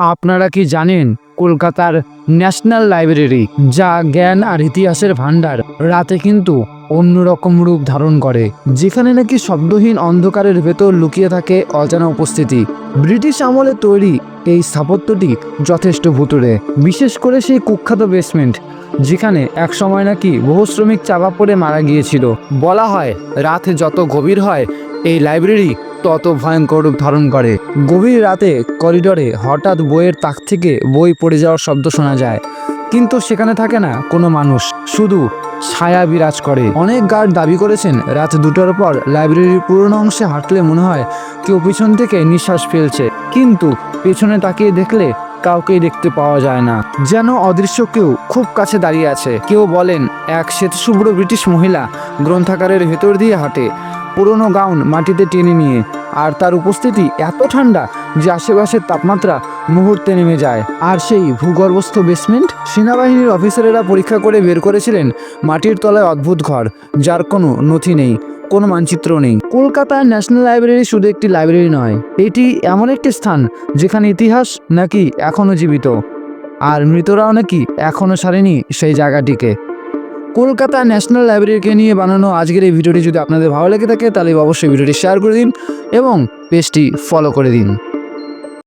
আপনারা কি জানেন কলকাতার ন্যাশনাল লাইব্রেরি, যা জ্ঞান আর ইতিহাসের ভাণ্ডার, রাতে কিন্তু অন্যরকম রূপ ধারণ করে, যেখানে নাকি শব্দহীন অন্ধকারের ভেতর লুকিয়ে থাকে অজানা উপস্থিতি। ব্রিটিশ আমলে তৈরি এই স্থাপত্যটি যথেষ্ট ভুতুড়ে, বিশেষ করে সেই কুখ্যাত বেসমেন্ট, যেখানে এক সময় নাকি বহু শ্রমিক চাপা পড়ে মারা গিয়েছিল। বলা হয় রাত যত গভীর হয় এই লাইব্রেরি তত ভয়ঙ্কর রূপ ধারণ করে। গভীর রাতে করিডোরে হঠাৎ বইয়ের তাক থেকে বই পড়ে যাওয়ার শব্দ শোনা যায়, কিন্তু সেখানে থাকে না কোনো মানুষ, শুধু ছায়া বিরাজ করে। অনেক গার্ড দাবি করেছেন রাত 2টার পর লাইব্রেরির পুরনো অংশে হাঁটলে মনে হয় কেউ পিছন থেকে নিঃশ্বাস ফেলছে, কিন্তু পেছনে তাকিয়ে দেখলে কাউকেই দেখতে পাওয়া যায় না, যেন অদৃশ্য কেউ খুব কাছে দাঁড়িয়ে আছে। কেউ বলেন এক শ্বেতশুভ্র ব্রিটিশ মহিলা গ্রন্থাগারের ভেতর দিয়ে হাঁটে, পুরনো গাউন মাটিতে টেনে নিয়ে, আর তার উপস্থিতি এত ঠান্ডা যে আশেপাশের তাপমাত্রা মুহূর্তে নেমে যায়। আর সেই ভূগর্ভস্থ বেসমেন্ট, সেনাবাহিনীর অফিসারেরা পরীক্ষা করে বের করেছিলেন মাটির তলায় অদ্ভুত ঘর, যার কোনো নথি নেই, কোনো মানচিত্র নেই। কলকাতার ন্যাশনাল লাইব্রেরি শুধু একটি লাইব্রেরি নয়, এটি এমন একটি স্থান যেখানে ইতিহাস নাকি এখনও জীবিত, আর মৃতরাও নাকি এখনও ছাড়েনি সেই জায়গাটিকে। কলকাতা ন্যাশনাল লাইব্রেরিকে নিয়ে বানানো আজকের এই ভিডিওটি যদি আপনাদের ভালো লেগে থাকে, তাহলে অবশ্যই ভিডিওটি শেয়ার করে দিন এবং পেজটি ফলো করে দিন।